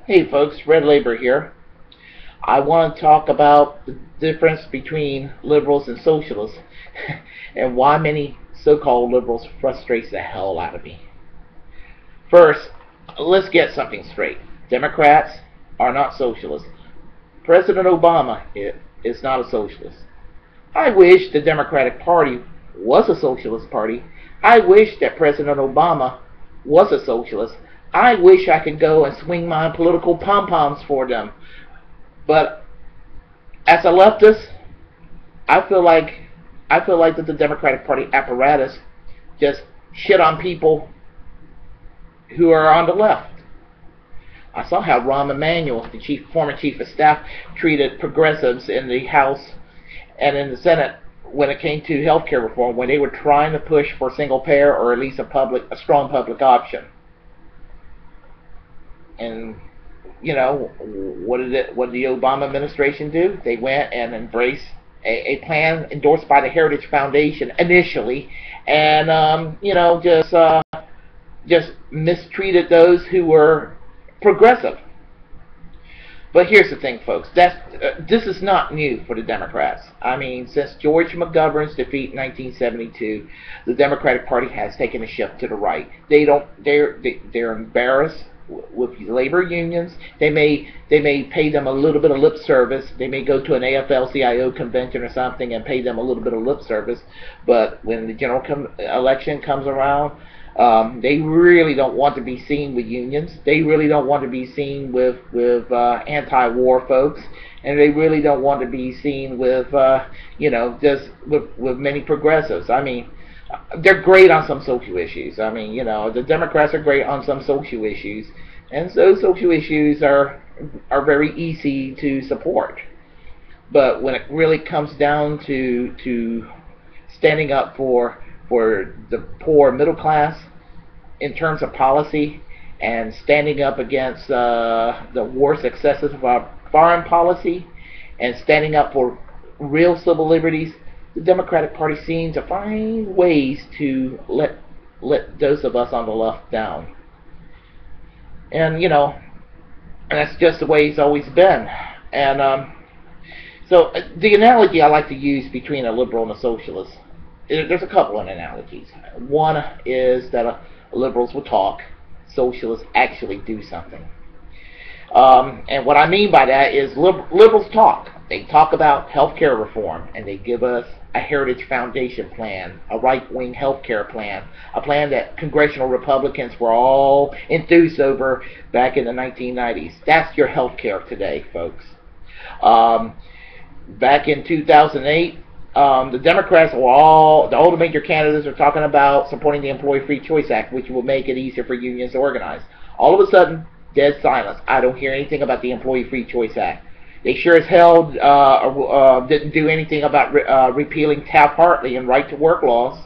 Hey folks, Red Labor here. I want to talk about the difference between liberals and socialists and why many so-called liberals frustrates the hell out of me. First, let's get something straight. Democrats are not socialists. President Obama is not a socialist. I wish the Democratic Party was a socialist party. I wish that President Obama was a socialist. I wish I could go and swing my political pom-poms for them. But as a leftist, I feel like that the Democratic Party apparatus just shit on people who are on the left. I saw how Rahm Emanuel, the former chief of staff, treated progressives in the House and in the Senate when it came to health care reform, when they were trying to push for single payer or at least a strong public option. And what did the Obama administration do? They went and embraced a plan endorsed by the Heritage Foundation initially, and just mistreated those who were progressive. But here's the thing, folks. This is not new for the Democrats. I mean, since George McGovern's defeat in 1972, the Democratic Party has taken a shift to the right. They're embarrassed with labor unions. They may pay them a little bit of lip service. They may go to an AFL-CIO convention or something and pay them a little bit of lip service. But when the general election comes around, they really don't want to be seen with unions. They really don't want to be seen with anti-war folks, and they really don't want to be seen with just with many progressives. I mean, they're great on some social issues. I mean, the Democrats are great on some social issues, and those social issues are very easy to support. But when it really comes down to standing up for the poor middle class in terms of policy, and standing up against the worst excesses of our foreign policy, and standing up for real civil liberties, the Democratic Party seems to find ways to let those of us on the left down. And that's just the way it's always been. And so the analogy I like to use between a liberal and a socialist, there's a couple of analogies. One is that liberals will talk, socialists actually do something. And what I mean by that is liberals talk. They talk about healthcare reform, and they give us a Heritage Foundation plan, a right-wing healthcare plan, a plan that congressional Republicans were all enthused over back in the 1990s. That's your healthcare today, folks. Back in 2008, the Democrats all the major candidates are talking about supporting the Employee Free Choice Act, which will make it easier for unions to organize. All of a sudden, dead silence. I don't hear anything about the Employee Free Choice Act. They sure as hell didn't do anything about repealing Taft-Hartley and right-to-work laws.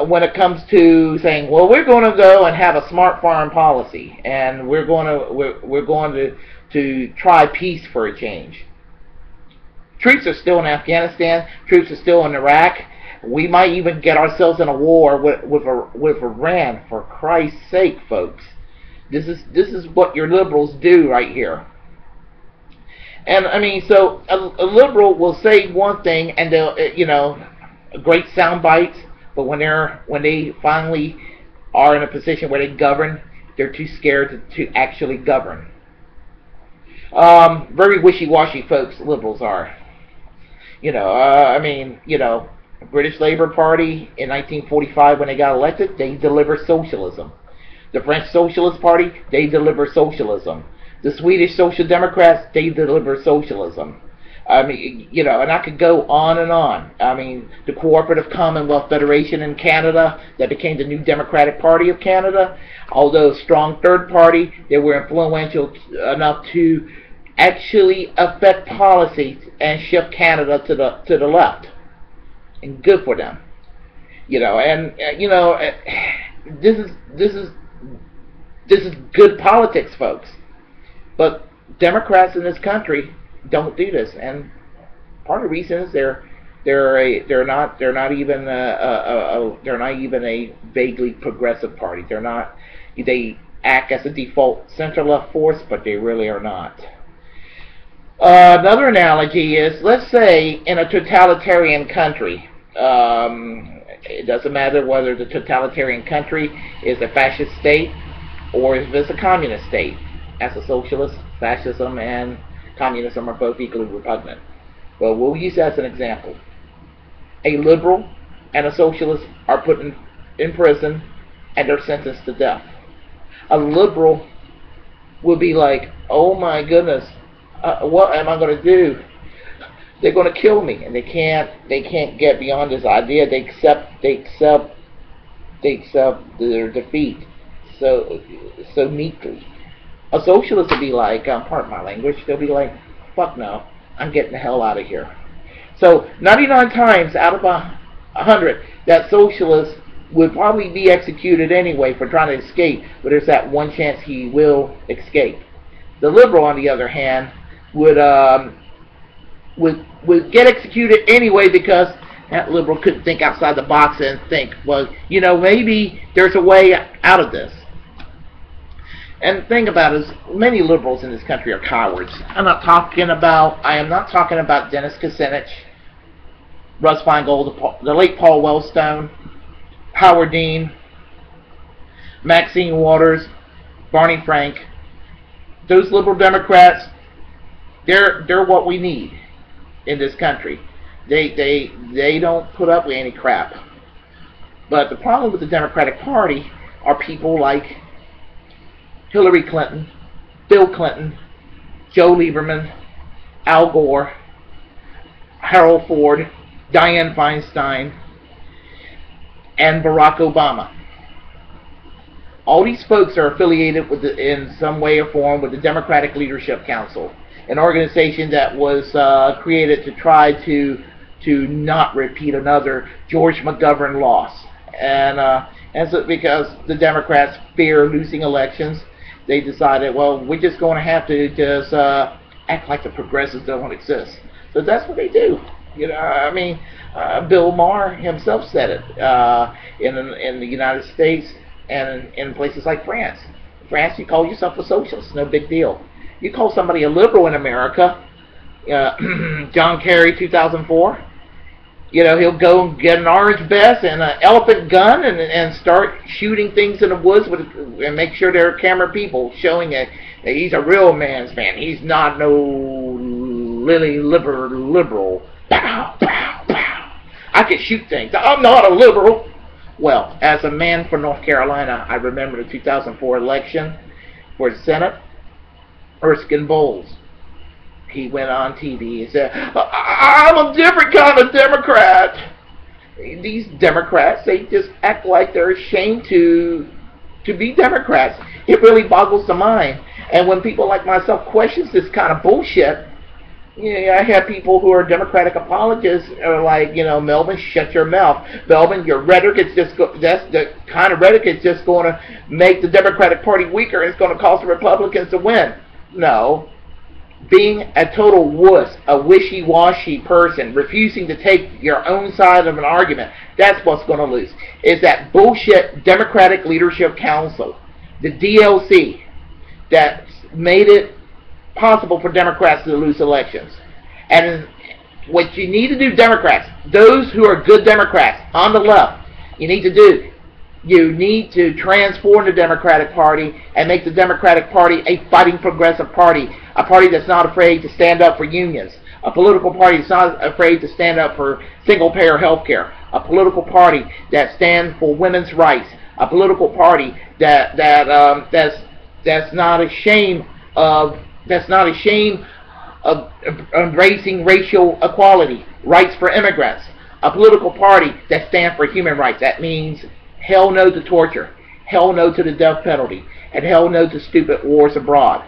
When it comes to saying, well, we're going to go and have a smart foreign policy, and we're going to try peace for a change. Troops are still in Afghanistan. Troops are still in Iraq. We might even get ourselves in a war with Iran. For Christ's sake, folks, this is what your liberals do right here. And I mean, so a liberal will say one thing, and they'll great sound bites, but when they finally are in a position where they govern, they're too scared to actually govern. Very wishy-washy folks, liberals are. British Labour Party in 1945, when they got elected, they delivered socialism. The French Socialist Party, they deliver socialism. The Swedish Social Democrats, they deliver socialism. I mean, and I could go on and on. I mean, the Cooperative Commonwealth Federation in Canada, that became the new Democratic Party of Canada, although a strong third party, they were influential enough to actually affect policy and shift Canada to the left. And good for them. This is good politics, folks. But Democrats in this country don't do this, and part of the reason is they're not even a vaguely progressive party. They act as a default center-left force, but they really are not. Another analogy is, let's say, in a totalitarian country. It doesn't matter whether the totalitarian country is a fascist state or if it's a communist state. As a socialist, fascism and communism are both equally repugnant. But we'll use that as an example. A liberal and a socialist are put in prison and they're sentenced to death. A liberal will be like, oh my goodness, what am I going to do? They're going to kill me, and they can't get beyond this idea. They accept their defeat so meekly. A socialist would be like, pardon my language, they'll be like, fuck no, I'm getting the hell out of here. So 99 times out of 100, that socialist would probably be executed anyway for trying to escape, but there's that one chance he will escape. The liberal, on the other hand, would get executed anyway because that liberal couldn't think outside the box and think, well, maybe there's a way out of this. And the thing about it is, many liberals in this country are cowards. I am not talking about Dennis Kucinich, Russ Feingold, the late Paul Wellstone, Howard Dean, Maxine Waters, Barney Frank. Those liberal Democrats, they're what we need in this country. They don't put up with any crap. But the problem with the Democratic Party are people like Hillary Clinton, Bill Clinton, Joe Lieberman, Al Gore, Harold Ford, Dianne Feinstein, and Barack Obama. All these folks are affiliated in some way or form with the Democratic Leadership Council, an organization that was created to try to not repeat another George McGovern loss. And so because the Democrats fear losing elections, they decided, well, we're just going to have to just act like the progressives don't exist. So that's what they do. Bill Maher himself said it in the United States and in places like France. France, you call yourself a socialist, no big deal. You call somebody a liberal in America, John Kerry, 2004, he'll go and get an orange vest and an elephant gun and start shooting things in the woods and make sure there are camera people showing that he's a real man's man. He's not no liberal. Pow, pow, pow. I can shoot things. I'm not a liberal. Well, as a man from North Carolina, I remember the 2004 election for the Senate. Erskine Bowles. He went on TV and said, I'm a different kind of Democrat. These Democrats, they just act like they're ashamed to be Democrats. It really boggles the mind. And when people like myself questions this kind of bullshit, I have people who are Democratic apologists are like, Melvin, shut your mouth. Melvin, your rhetoric is that's the kind of rhetoric is just going to make the Democratic Party weaker and it's going to cause the Republicans to win. No. Being a total wuss, a wishy-washy person, refusing to take your own side of an argument, that's what's going to lose. Is that bullshit Democratic Leadership Council, the DLC, that made it possible for Democrats to lose elections. And what you need to do, Democrats, those who are good Democrats on the left, you need to transform the Democratic Party and make the Democratic Party a fighting progressive party, a party that's not afraid to stand up for unions, a political party that's not afraid to stand up for single-payer health care, a political party that stands for women's rights, a political party that's not ashamed of embracing racial equality, rights for immigrants, a political party that stands for human rights. That means hell no to torture, hell no to the death penalty, and hell no to stupid wars abroad.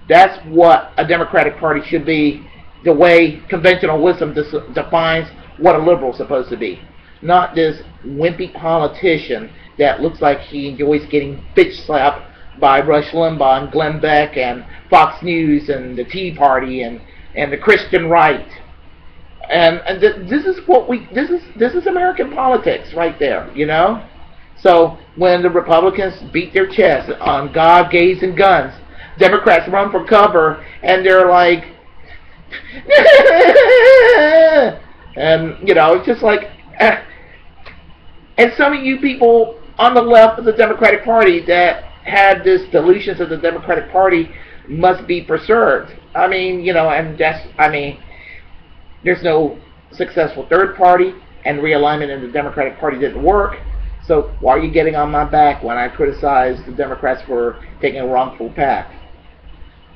That's what a Democratic Party should be, the way conventional wisdom defines what a liberal is supposed to be. Not this wimpy politician that looks like he enjoys getting bitch slapped by Rush Limbaugh and Glenn Beck and Fox News and the Tea Party and the Christian right. And this is American politics right there, So when the Republicans beat their chest on God, gays, and guns, Democrats run for cover and they're like, and it's just like, and some of you people on the left of the Democratic Party that had this delusions of the Democratic Party must be preserved. I mean, there's no successful third party, and realignment in the Democratic Party didn't work. So why are you getting on my back when I criticize the Democrats for taking a wrongful path?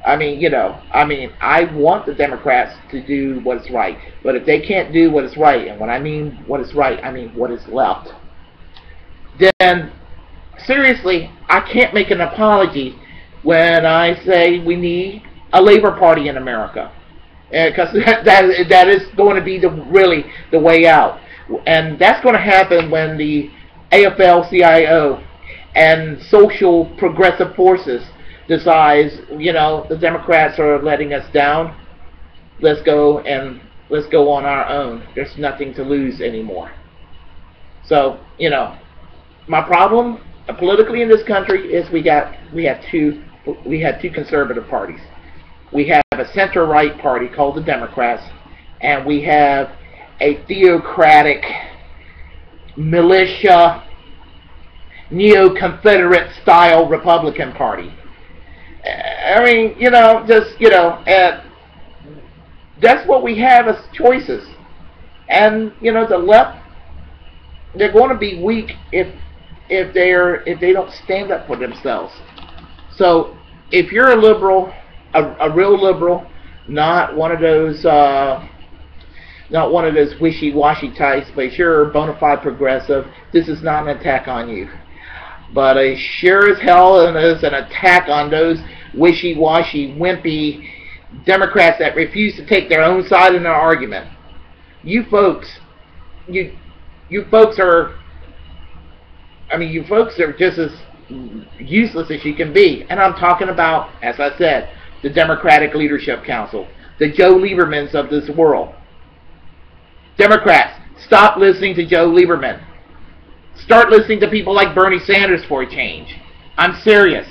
I want the Democrats to do what is right. But if they can't do what is right, and when I mean what is right, I mean what is left, then seriously, I can't make an apology when I say we need a Labor Party in America. Because that is going to be really the way out. And that's going to happen when the AFL-CIO and social progressive forces decides, the Democrats are letting us down. Let's go on our own. There's nothing to lose anymore. So, my problem politically in this country is we had two conservative parties. We have a center-right party called the Democrats, and we have a theocratic militia neo-Confederate style Republican Party. That's what we have as choices. And the left, they're going to be weak if they don't stand up for themselves. So if you're a liberal, a real liberal, not one of those wishy-washy types, but if you're a bona fide progressive, this is not an attack on you. But it sure as hell is an attack on those wishy-washy, wimpy Democrats that refuse to take their own side in their argument. You folks are just as useless as you can be. And I'm talking about, as I said, the Democratic Leadership Council, the Joe Liebermans of this world. Democrats, stop listening to Joe Lieberman. Start listening to people like Bernie Sanders for a change. I'm serious.